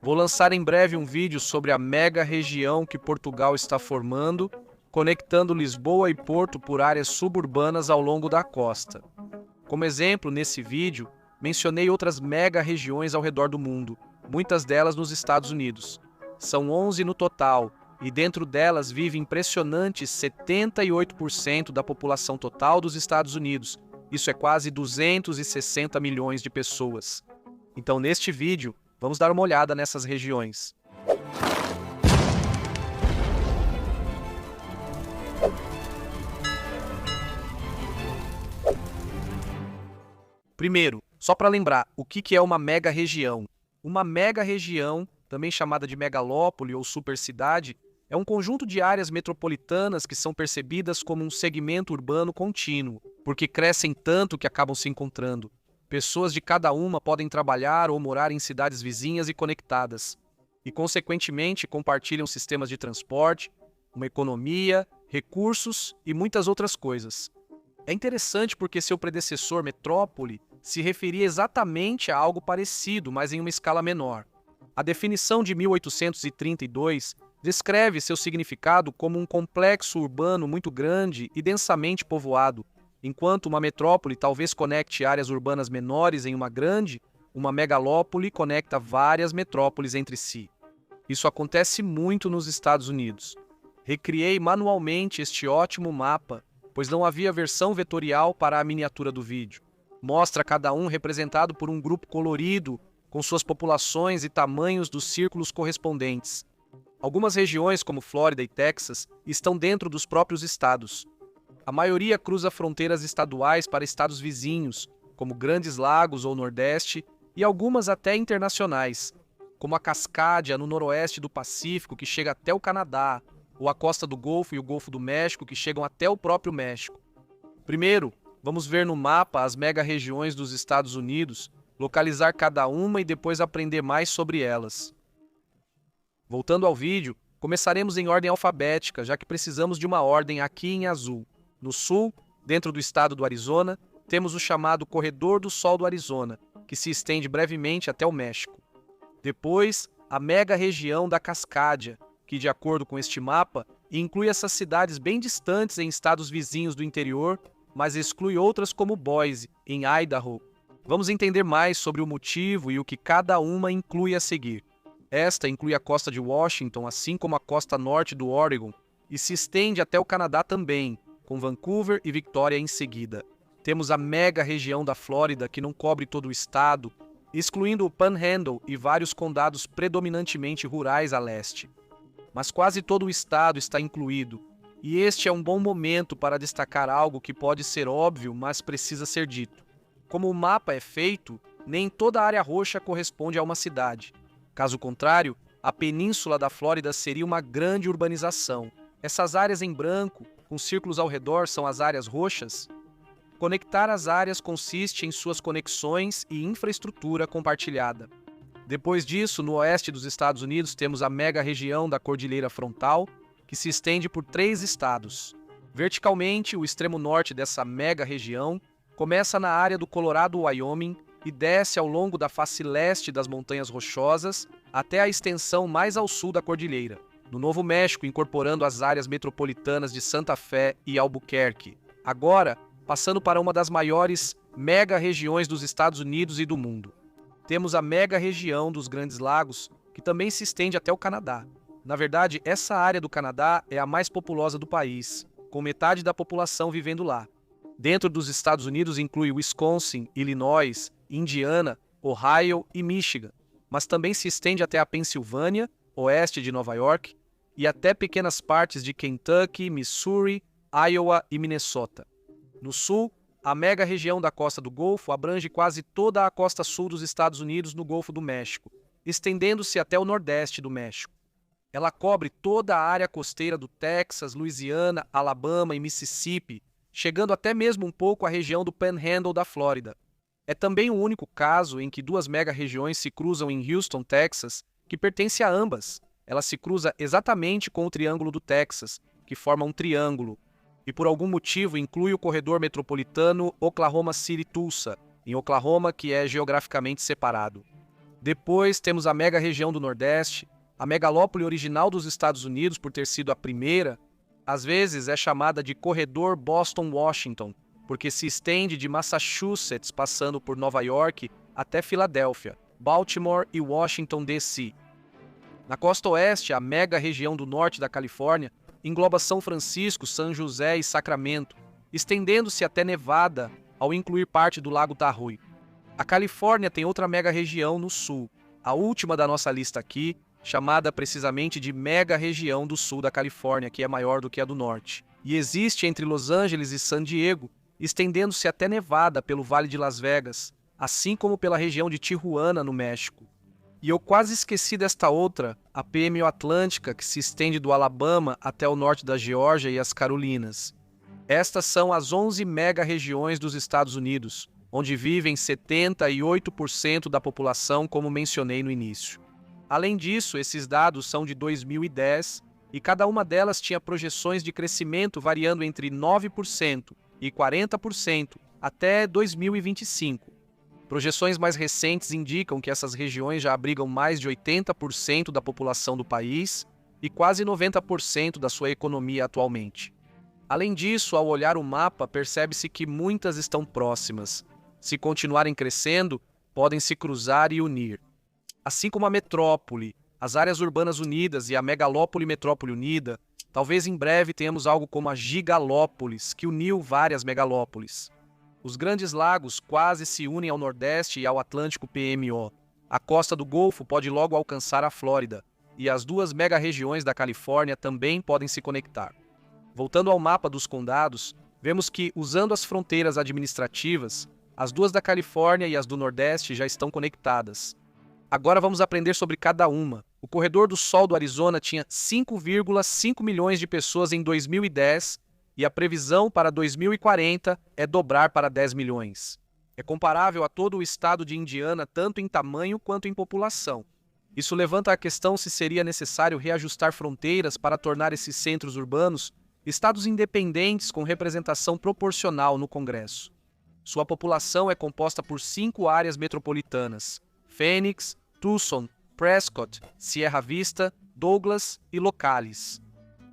Vou lançar em breve um vídeo sobre a mega região que Portugal está formando, conectando Lisboa e Porto por áreas suburbanas ao longo da costa. Como exemplo, nesse vídeo, mencionei outras mega regiões ao redor do mundo, muitas delas nos Estados Unidos. São 11 no total, e dentro delas vive impressionantes 78% da população total dos Estados Unidos. Isso é quase 260 milhões de pessoas. Então, neste vídeo, vamos dar uma olhada nessas regiões. Primeiro, só para lembrar, o que é uma mega região? Uma mega região, também chamada de megalópole ou supercidade, é um conjunto de áreas metropolitanas que são percebidas como um segmento urbano contínuo, porque crescem tanto que acabam se encontrando. Pessoas de cada uma podem trabalhar ou morar em cidades vizinhas e conectadas, e, consequentemente, compartilham sistemas de transporte, uma economia, recursos e muitas outras coisas. É interessante porque seu predecessor, metrópole, se referia exatamente a algo parecido, mas em uma escala menor. A definição de 1832 descreve seu significado como um complexo urbano muito grande e densamente povoado. Enquanto uma metrópole talvez conecte áreas urbanas menores em uma grande, uma megalópole conecta várias metrópoles entre si. Isso acontece muito nos Estados Unidos. Recriei manualmente este ótimo mapa, pois não havia versão vetorial para a miniatura do vídeo. Mostra cada um representado por um grupo colorido, com suas populações e tamanhos dos círculos correspondentes. Algumas regiões, como Flórida e Texas, estão dentro dos próprios estados. A maioria cruza fronteiras estaduais para estados vizinhos, como Grandes Lagos ou Nordeste, e algumas até internacionais, como a Cascádia, no noroeste do Pacífico, que chega até o Canadá, ou a Costa do Golfo e o Golfo do México, que chegam até o próprio México. Primeiro, vamos ver no mapa as mega-regiões dos Estados Unidos, localizar cada uma e depois aprender mais sobre elas. Voltando ao vídeo, começaremos em ordem alfabética, já que precisamos de uma ordem aqui em azul. No sul, dentro do estado do Arizona, temos o chamado Corredor do Sol do Arizona, que se estende brevemente até o México. Depois, a mega-região da Cascádia, que, de acordo com este mapa, inclui essas cidades bem distantes em estados vizinhos do interior, mas exclui outras como Boise, em Idaho. Vamos entender mais sobre o motivo e o que cada uma inclui a seguir. Esta inclui a costa de Washington, assim como a costa norte do Oregon, e se estende até o Canadá também, com Vancouver e Victoria em seguida. Temos a mega região da Flórida, que não cobre todo o estado, excluindo o Panhandle e vários condados predominantemente rurais a leste. Mas quase todo o estado está incluído, e este é um bom momento para destacar algo que pode ser óbvio, mas precisa ser dito. Como o mapa é feito, nem toda a área roxa corresponde a uma cidade. Caso contrário, a península da Flórida seria uma grande urbanização. Essas áreas em branco, com círculos ao redor, são as áreas roxas. Conectar as áreas consiste em suas conexões e infraestrutura compartilhada. Depois disso, no oeste dos Estados Unidos, temos a mega-região da Cordilheira Frontal, que se estende por 3 estados. Verticalmente, o extremo norte dessa mega-região começa na área do Colorado-Wyoming e desce ao longo da face leste das Montanhas Rochosas até a extensão mais ao sul da cordilheira, no Novo México, incorporando as áreas metropolitanas de Santa Fé e Albuquerque. Agora, passando para uma das maiores mega-regiões dos Estados Unidos e do mundo. Temos a mega-região dos Grandes Lagos, que também se estende até o Canadá. Na verdade, essa área do Canadá é a mais populosa do país, com metade da população vivendo lá. Dentro dos Estados Unidos inclui Wisconsin, Illinois, Indiana, Ohio e Michigan, mas também se estende até a Pensilvânia, oeste de Nova York, e até pequenas partes de Kentucky, Missouri, Iowa e Minnesota. No sul, a mega-região da Costa do Golfo abrange quase toda a costa sul dos Estados Unidos no Golfo do México, estendendo-se até o nordeste do México. Ela cobre toda a área costeira do Texas, Louisiana, Alabama e Mississippi, chegando até mesmo um pouco à região do Panhandle da Flórida. É também o único caso em que 2 mega-regiões se cruzam em Houston, Texas, que pertence a ambas. Ela se cruza exatamente com o Triângulo do Texas, que forma um triângulo, e por algum motivo inclui o corredor metropolitano Oklahoma City-Tulsa, em Oklahoma, que é geograficamente separado. Depois temos a mega-região do Nordeste, a megalópole original dos Estados Unidos por ter sido a primeira. Às vezes é chamada de Corredor Boston-Washington, porque se estende de Massachusetts, passando por Nova York, até Filadélfia, Baltimore e Washington, D.C. Na costa oeste, a mega-região do norte da Califórnia engloba São Francisco, São José e Sacramento, estendendo-se até Nevada, ao incluir parte do Lago Tahoe. A Califórnia tem outra mega-região no sul, a última da nossa lista aqui, chamada precisamente de mega-região do sul da Califórnia, que é maior do que a do norte. E existe entre Los Angeles e San Diego, estendendo-se até Nevada pelo Vale de Las Vegas, assim como pela região de Tijuana, no México. E eu quase esqueci desta outra, a PMO Atlântica, que se estende do Alabama até o norte da Geórgia e as Carolinas. Estas são as 11 mega-regiões dos Estados Unidos, onde vivem 78% da população, como mencionei no início. Além disso, esses dados são de 2010 e cada uma delas tinha projeções de crescimento variando entre 9% e 40% até 2025. Projeções mais recentes indicam que essas regiões já abrigam mais de 80% da população do país e quase 90% da sua economia atualmente. Além disso, ao olhar o mapa, percebe-se que muitas estão próximas. Se continuarem crescendo, podem se cruzar e unir. Assim como a metrópole, as áreas urbanas unidas e a megalópole metrópole unida, talvez em breve tenhamos algo como a gigalópolis, que uniu várias megalópolis. Os grandes lagos quase se unem ao Nordeste e ao Atlântico PMO. A costa do Golfo pode logo alcançar a Flórida, e as duas mega-regiões da Califórnia também podem se conectar. Voltando ao mapa dos condados, vemos que, usando as fronteiras administrativas, as duas da Califórnia e as do Nordeste já estão conectadas. Agora vamos aprender sobre cada uma. O Corredor do Sol do Arizona tinha 5,5 milhões de pessoas em 2010 e a previsão para 2040 é dobrar para 10 milhões. É comparável a todo o estado de Indiana, tanto em tamanho quanto em população. Isso levanta a questão se seria necessário reajustar fronteiras para tornar esses centros urbanos estados independentes com representação proporcional no Congresso. Sua população é composta por 5 áreas metropolitanas: Phoenix, Tucson, Prescott, Sierra Vista, Douglas e Locales.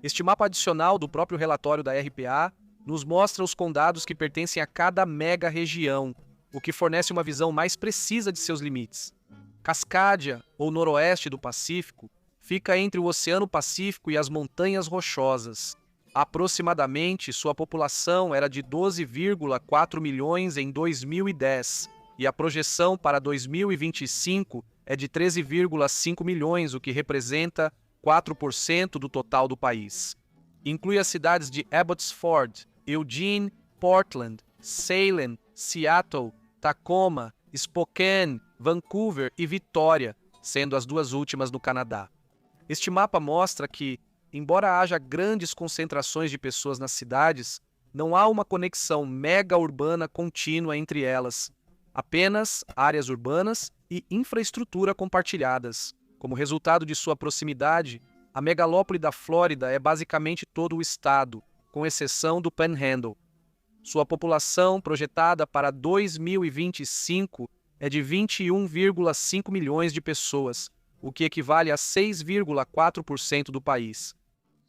Este mapa adicional do próprio relatório da RPA nos mostra os condados que pertencem a cada mega-região, o que fornece uma visão mais precisa de seus limites. Cascadia, ou noroeste do Pacífico, fica entre o Oceano Pacífico e as Montanhas Rochosas. Aproximadamente, sua população era de 12,4 milhões em 2010, e a projeção para 2025 é de 13,5 milhões, o que representa 4% do total do país. Inclui as cidades de Abbotsford, Eugene, Portland, Salem, Seattle, Tacoma, Spokane, Vancouver e Vitória, sendo as duas últimas no Canadá. Este mapa mostra que, embora haja grandes concentrações de pessoas nas cidades, não há uma conexão mega-urbana contínua entre elas, apenas áreas urbanas e infraestrutura compartilhadas. Como resultado de sua proximidade, a megalópole da Flórida é basicamente todo o estado, com exceção do Panhandle. Sua população, projetada para 2025, é de 21,5 milhões de pessoas, o que equivale a 6,4% do país.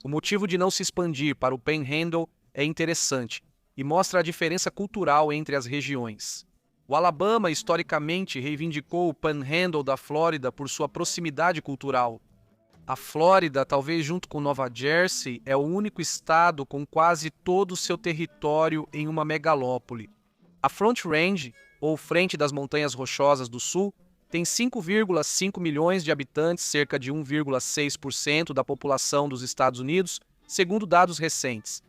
O motivo de não se expandir para o Panhandle é interessante e mostra a diferença cultural entre as regiões. O Alabama historicamente reivindicou o Panhandle da Flórida por sua proximidade cultural. A Flórida, talvez junto com Nova Jersey, é o único estado com quase todo o seu território em uma megalópole. A Front Range, ou Frente das Montanhas Rochosas do Sul, tem 5,5 milhões de habitantes, cerca de 1,6% da população dos Estados Unidos, segundo dados recentes.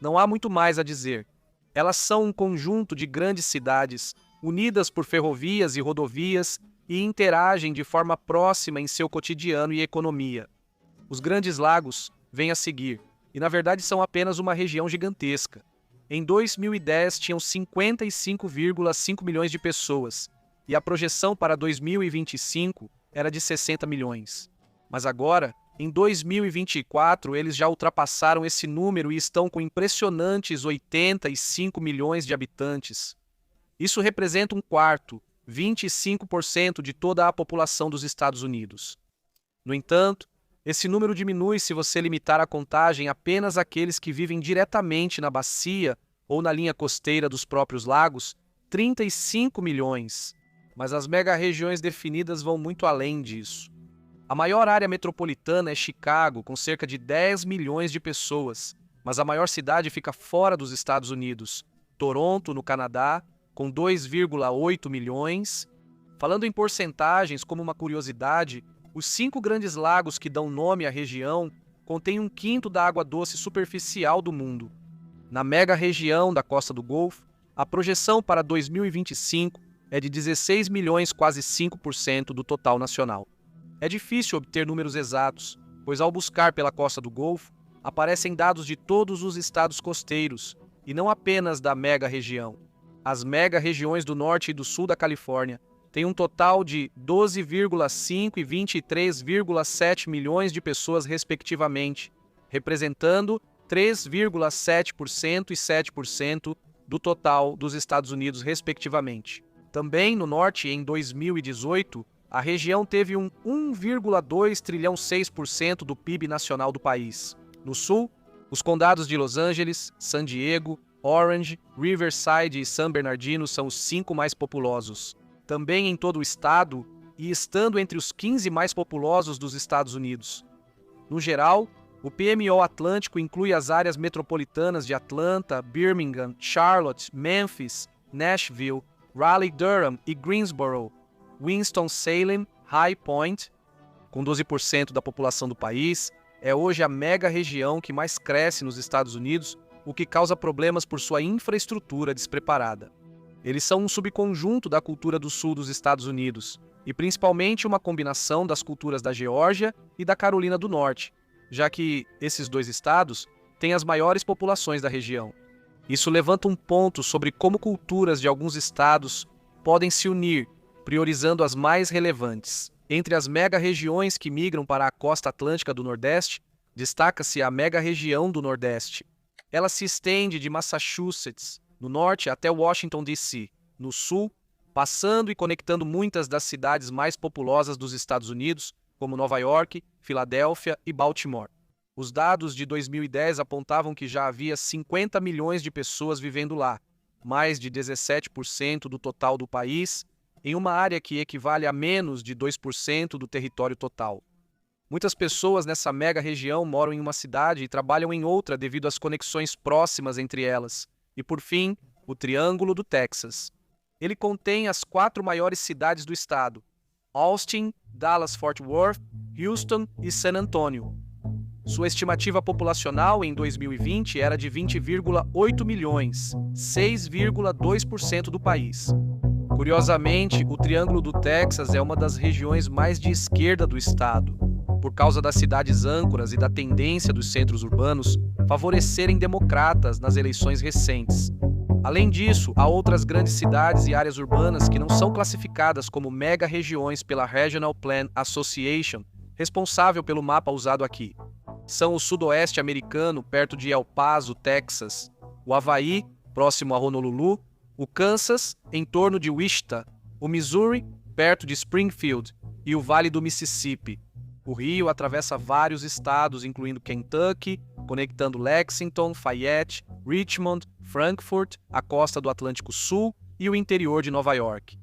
Não há muito mais a dizer. Elas são um conjunto de grandes cidades, unidas por ferrovias e rodovias, e interagem de forma próxima em seu cotidiano e economia. Os Grandes Lagos vêm a seguir, e na verdade são apenas uma região gigantesca. Em 2010 tinham 55,5 milhões de pessoas, e a projeção para 2025 era de 60 milhões. Mas agora, em 2024, eles já ultrapassaram esse número e estão com impressionantes 85 milhões de habitantes. Isso representa um quarto, 25% de toda a população dos Estados Unidos. No entanto, esse número diminui se você limitar a contagem apenas àqueles que vivem diretamente na bacia ou na linha costeira dos próprios lagos, 35 milhões. Mas as mega-regiões definidas vão muito além disso. A maior área metropolitana é Chicago, com cerca de 10 milhões de pessoas, mas a maior cidade fica fora dos Estados Unidos, Toronto, no Canadá, com 2,8 milhões. Falando em porcentagens, como uma curiosidade, os 5 grandes lagos que dão nome à região contêm 1/5 da água doce superficial do mundo. Na mega-região da Costa do Golfo, a projeção para 2025 é de 16 milhões, quase 5% do total nacional. É difícil obter números exatos, pois ao buscar pela Costa do Golfo, aparecem dados de todos os estados costeiros, e não apenas da mega-região. As mega-regiões do norte e do sul da Califórnia têm um total de 12,5 e 23,7 milhões de pessoas respectivamente, representando 3,7% e 7% do total dos Estados Unidos respectivamente. Também no norte, em 2018, a região teve um 1,2 trilhão 6% do PIB nacional do país. No sul, os condados de Los Angeles, San Diego, Orange, Riverside e San Bernardino são os 5 mais populosos. Também em todo o estado, e estando entre os 15 mais populosos dos Estados Unidos. No geral, o PMO Atlântico inclui as áreas metropolitanas de Atlanta, Birmingham, Charlotte, Memphis, Nashville, Raleigh-Durham e Greensboro, Winston-Salem, High Point, com 12% da população do país, é hoje a mega-região que mais cresce nos Estados Unidos, o que causa problemas por sua infraestrutura despreparada. Eles são um subconjunto da cultura do sul dos Estados Unidos, e principalmente uma combinação das culturas da Geórgia e da Carolina do Norte, já que esses 2 estados têm as maiores populações da região. Isso levanta um ponto sobre como culturas de alguns estados podem se unir, priorizando as mais relevantes. Entre as mega-regiões que migram para a costa atlântica do Nordeste, destaca-se a mega-região do Nordeste. Ela se estende de Massachusetts, no norte, até Washington, D.C., no sul, passando e conectando muitas das cidades mais populosas dos Estados Unidos, como Nova York, Filadélfia e Baltimore. Os dados de 2010 apontavam que já havia 50 milhões de pessoas vivendo lá, mais de 17% do total do país, em uma área que equivale a menos de 2% do território total. Muitas pessoas nessa mega-região moram em uma cidade e trabalham em outra devido às conexões próximas entre elas. E, por fim, o Triângulo do Texas. Ele contém as 4 maiores cidades do estado: Austin, Dallas-Fort Worth, Houston e San Antonio. Sua estimativa populacional em 2020 era de 20,8 milhões, 6,2% do país. Curiosamente, o Triângulo do Texas é uma das regiões mais de esquerda do estado, por causa das cidades âncoras e da tendência dos centros urbanos favorecerem democratas nas eleições recentes. Além disso, há outras grandes cidades e áreas urbanas que não são classificadas como mega-regiões pela Regional Plan Association, responsável pelo mapa usado aqui. São o sudoeste americano, perto de El Paso, Texas, o Havaí, próximo a Honolulu, o Kansas, em torno de Wichita, o Missouri, perto de Springfield, e o Vale do Mississippi. O rio atravessa vários estados, incluindo Kentucky, conectando Lexington, Fayette, Richmond, Frankfurt, a costa do Atlântico Sul e o interior de Nova York.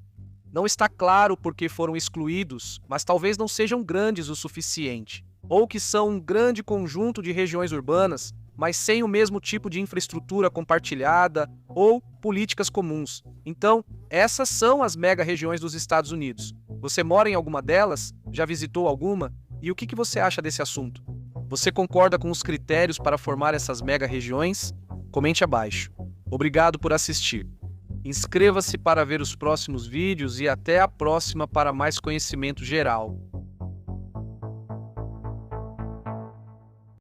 Não está claro por que foram excluídos, mas talvez não sejam grandes o suficiente, ou que são um grande conjunto de regiões urbanas, mas sem o mesmo tipo de infraestrutura compartilhada ou políticas comuns. Então, essas são as mega-regiões dos Estados Unidos. Você mora em alguma delas? Já visitou alguma? E o que você acha desse assunto? Você concorda com os critérios para formar essas mega-regiões? Comente abaixo. Obrigado por assistir. Inscreva-se para ver os próximos vídeos e até a próxima para mais conhecimento geral.